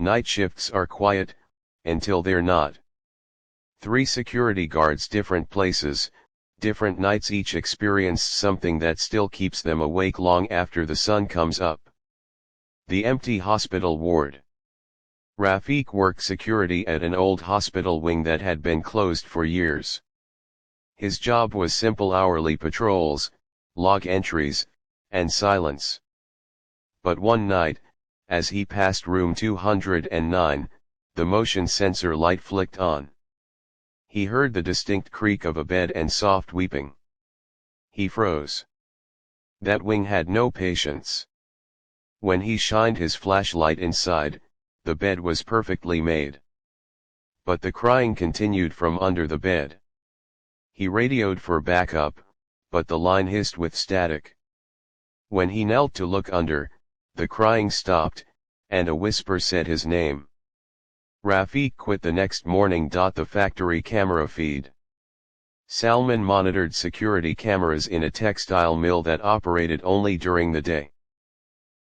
Night shifts are quiet, until they're not. 3 security guards, different places, different nights, each experienced something that still keeps them awake long after the sun comes up. The empty hospital ward. Rafiq worked security at an old hospital wing that had been closed for years. His job was simple: hourly patrols, log entries, and silence. But one night, as he passed room 209, the motion sensor light flicked on. He heard the distinct creak of a bed and soft weeping. He froze. That wing had no patience. When he shined his flashlight inside, the bed was perfectly made. But the crying continued from under the bed. He radioed for backup, but the line hissed with static. When he knelt to look under, the crying stopped, and a whisper said his name. Rafiq quit the next morning. The factory camera feed. Salman monitored security cameras in a textile mill that operated only during the day.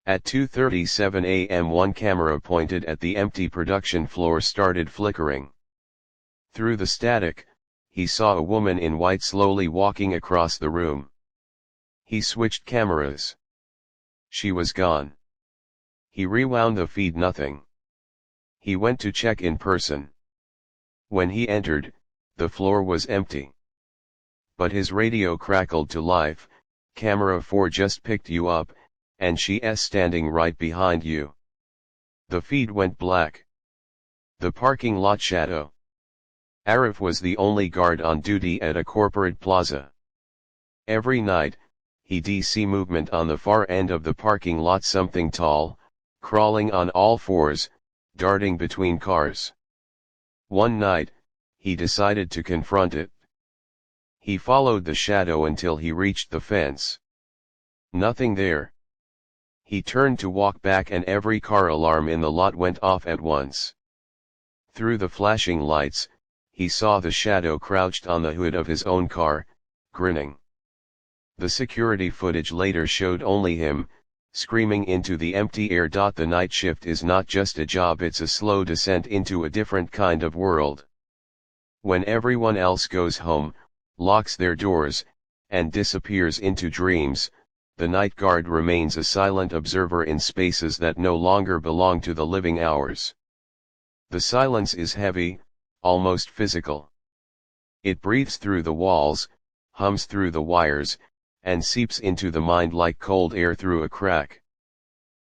At 2:37 a.m. one camera pointed at the empty production floor started flickering. Through the static, he saw a woman in white slowly walking across the room. He switched cameras. She was gone. He rewound the feed. Nothing. He went to check in person. When he entered, the floor was empty. But his radio crackled to life. Camera 4 just picked you up, and she's standing right behind you. The feed went black. The parking lot shadow. Arif was the only guard on duty at a corporate plaza. Every night, he'd see movement on the far end of the parking lot, something tall, crawling on all fours, darting between cars. One night, he decided to confront it. He followed the shadow until he reached the fence. Nothing there. He turned to walk back and every car alarm in the lot went off at once. Through the flashing lights, he saw the shadow crouched on the hood of his own car, grinning. The security footage later showed only him, screaming into the empty air. The night shift is not just a job, it's a slow descent into a different kind of world. When everyone else goes home, locks their doors, and disappears into dreams, the night guard remains a silent observer in spaces that no longer belong to the living hours. The silence is heavy, almost physical. It breathes through the walls, hums through the wires, and seeps into the mind like cold air through a crack.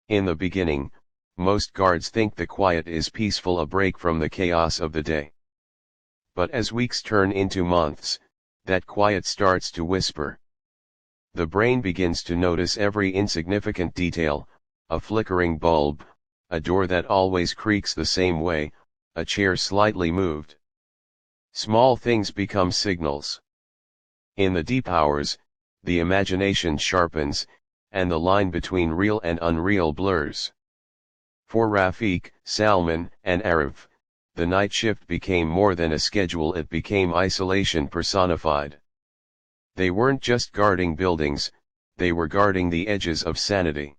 In the beginning, most guards think the quiet is peaceful, a break from the chaos of the day. But as weeks turn into months, that quiet starts to whisper. The brain begins to notice every insignificant detail: a flickering bulb, a door that always creaks the same way, a chair slightly moved. Small things become signals. In the deep hours, the imagination sharpens, and the line between real and unreal blurs. For Rafiq, Salman, and Arif, the night shift became more than a schedule, it became isolation personified. They weren't just guarding buildings, they were guarding the edges of sanity.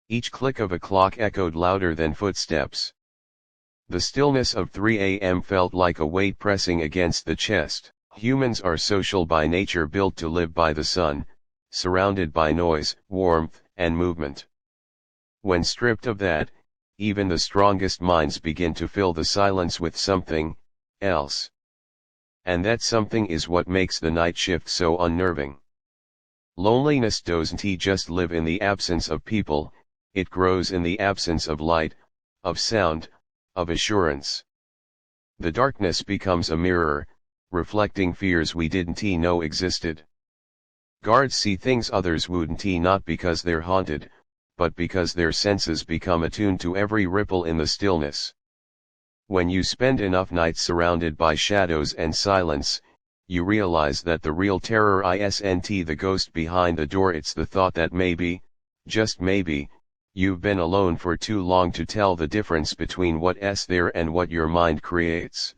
Each click of a clock echoed louder than footsteps. The stillness of 3 a.m. felt like a weight pressing against the chest. Humans are social by nature, built to live by the sun, surrounded by noise, warmth, and movement. When stripped of that, even the strongest minds begin to fill the silence with something else. And that something is what makes the night shift so unnerving. Loneliness doesn't just live in the absence of people, it grows in the absence of light, of sound, of assurance. The darkness becomes a mirror, reflecting fears we didn't know existed. Guards see things others wouldn't, not because they're haunted, but because their senses become attuned to every ripple in the stillness. When you spend enough nights surrounded by shadows and silence, you realize that the real terror isn't the ghost behind the door, it's the thought that maybe, just maybe, you've been alone for too long to tell the difference between what's there and what your mind creates.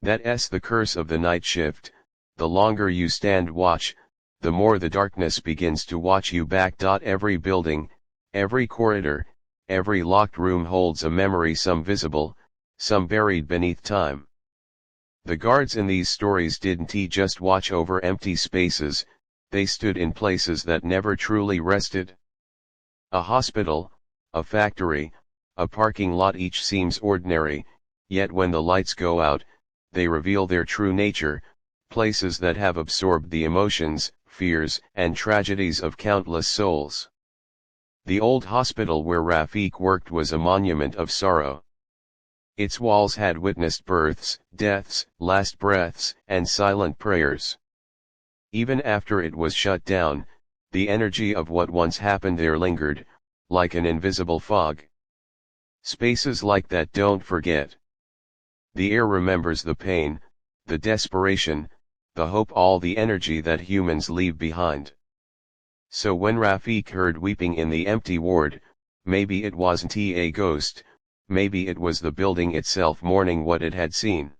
That's the curse of the night shift. The longer you stand watch, the more the darkness begins to watch you back. Every building, every corridor, every locked room holds a memory, some visible, some buried beneath time. The guards in these stories didn't just watch over empty spaces, they stood in places that never truly rested. A hospital, a factory, a parking lot, each seems ordinary, yet when the lights go out, they reveal their true nature, places that have absorbed the emotions, fears, and tragedies of countless souls. The old hospital where Rafiq worked was a monument of sorrow. Its walls had witnessed births, deaths, last breaths, and silent prayers. Even after it was shut down, the energy of what once happened there lingered, like an invisible fog. Spaces like that don't forget. The air remembers the pain, the desperation, the hope, all the energy that humans leave behind. So when Rafiq heard weeping in the empty ward, maybe it wasn't a ghost, maybe it was the building itself mourning what it had seen.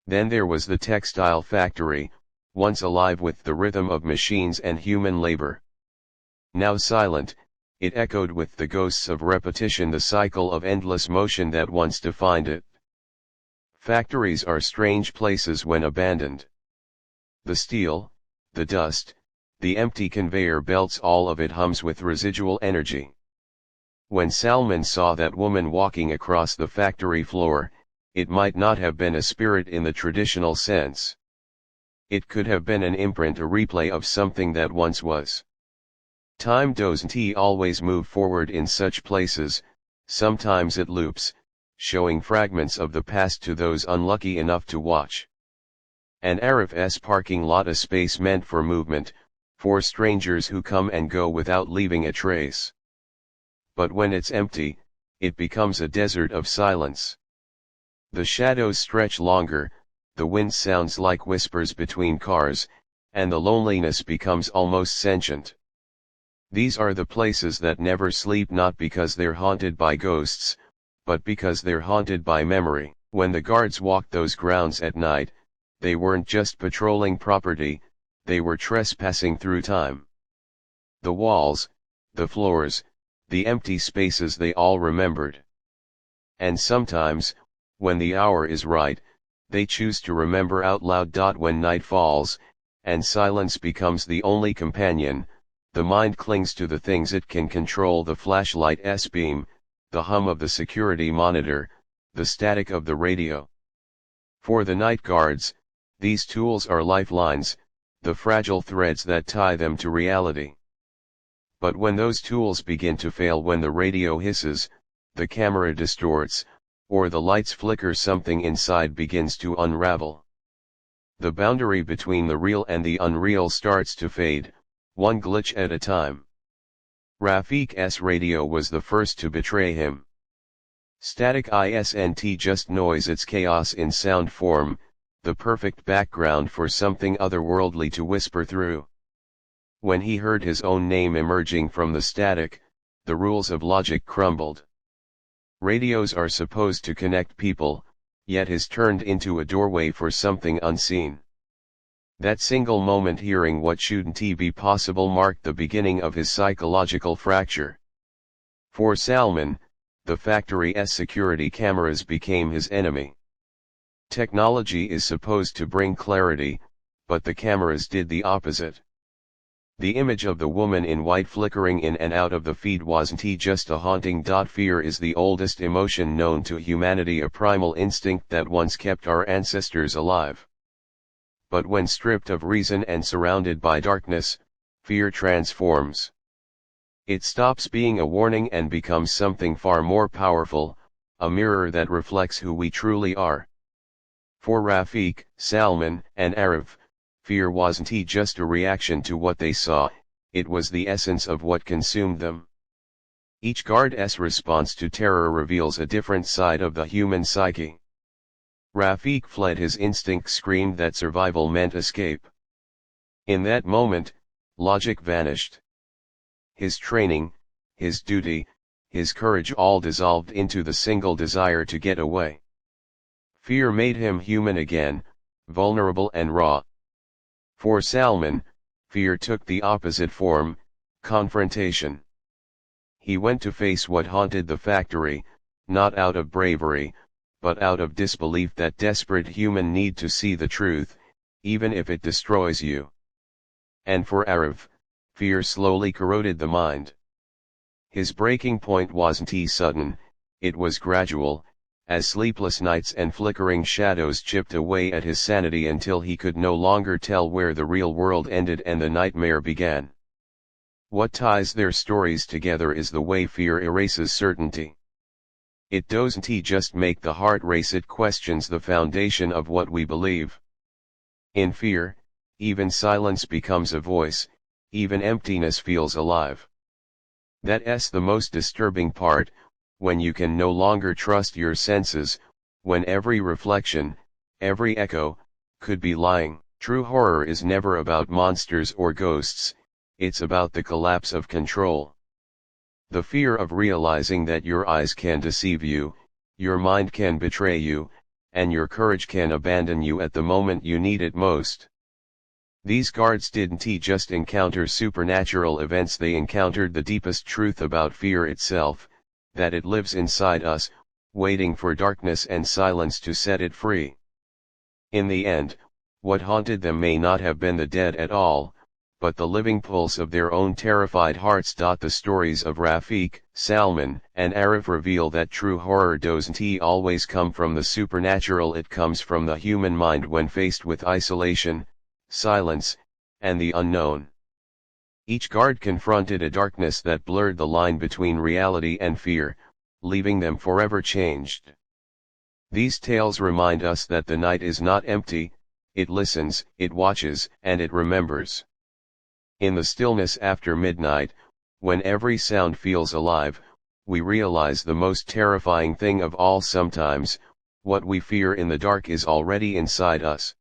Then there was the textile factory, once alive with the rhythm of machines and human labor. Now silent, it echoed with the ghosts of repetition, the cycle of endless motion that once defined it. Factories are strange places when abandoned. The steel, the dust, the empty conveyor belts, all of it hums with residual energy. When Salman saw that woman walking across the factory floor, it might not have been a spirit in the traditional sense. It could have been an imprint, a replay of something that once was. Time doesn't always move forward in such places, sometimes it loops, showing fragments of the past to those unlucky enough to watch. An Arif's parking lot, a space meant for movement, for strangers who come and go without leaving a trace. But when it's empty, it becomes a desert of silence. The shadows stretch longer, the wind sounds like whispers between cars, and the loneliness becomes almost sentient. These are the places that never sleep, not because they're haunted by ghosts, but because they're haunted by memory. When the guards walked those grounds at night, they weren't just patrolling property, they were trespassing through time. The walls, the floors, the empty spaces, they all remembered. And sometimes, when the hour is right, they choose to remember out loud. When night falls, and silence becomes the only companion, the mind clings to the things it can control: the flashlight's beam, the hum of the security monitor, the static of the radio. For the night guards, these tools are lifelines, the fragile threads that tie them to reality. But when those tools begin to fail, when the radio hisses, the camera distorts, or the lights flicker, something inside begins to unravel. The boundary between the real and the unreal starts to fade, one glitch at a time. Rafiq's radio was the first to betray him. Static isn't just noise, it's chaos in sound form, the perfect background for something otherworldly to whisper through. When he heard his own name emerging from the static, the rules of logic crumbled. Radios are supposed to connect people, yet his turned into a doorway for something unseen. That single moment, hearing what shouldn't be possible, marked the beginning of his psychological fracture. For Salman, the factory's security cameras became his enemy. Technology is supposed to bring clarity, but the cameras did the opposite. The image of the woman in white flickering in and out of the feed wasn't just a haunting. Fear is the oldest emotion known to humanity, a primal instinct that once kept our ancestors alive. But when stripped of reason and surrounded by darkness, fear transforms. It stops being a warning and becomes something far more powerful, a mirror that reflects who we truly are. For Rafiq, Salman, and Arif, fear wasn't just a reaction to what they saw, it was the essence of what consumed them. Each guard's response to terror reveals a different side of the human psyche. Rafiq fled, his instinct screamed that survival meant escape. In that moment, logic vanished. His training, his duty, his courage all dissolved into the single desire to get away. Fear made him human again, vulnerable and raw. For Salman, fear took the opposite form, confrontation. He went to face what haunted the factory, not out of bravery, but out of disbelief, that desperate human need to see the truth, even if it destroys you. And for Arav, fear slowly corroded the mind. His breaking point wasn't sudden, it was gradual, as sleepless nights and flickering shadows chipped away at his sanity until he could no longer tell where the real world ended and the nightmare began. What ties their stories together is the way fear erases certainty. It doesn't just make the heart race, it questions the foundation of what we believe. In fear, even silence becomes a voice, even emptiness feels alive. That's the most disturbing part, when you can no longer trust your senses, when every reflection, every echo, could be lying. True horror is never about monsters or ghosts, it's about the collapse of control. The fear of realizing that your eyes can deceive you, your mind can betray you, and your courage can abandon you at the moment you need it most. These guards didn't just encounter supernatural events, they encountered the deepest truth about fear itself, that it lives inside us, waiting for darkness and silence to set it free. In the end, what haunted them may not have been the dead at all, but the living pulse of their own terrified hearts. The stories of Rafik, Salman, and Arif reveal that true horror doesn't always come from the supernatural, it comes from the human mind when faced with isolation, silence, and the unknown. Each guard confronted a darkness that blurred the line between reality and fear, leaving them forever changed. These tales remind us that the night is not empty, it listens, it watches, and it remembers. In the stillness after midnight, when every sound feels alive, we realize the most terrifying thing of all: sometimes, what we fear in the dark is already inside us.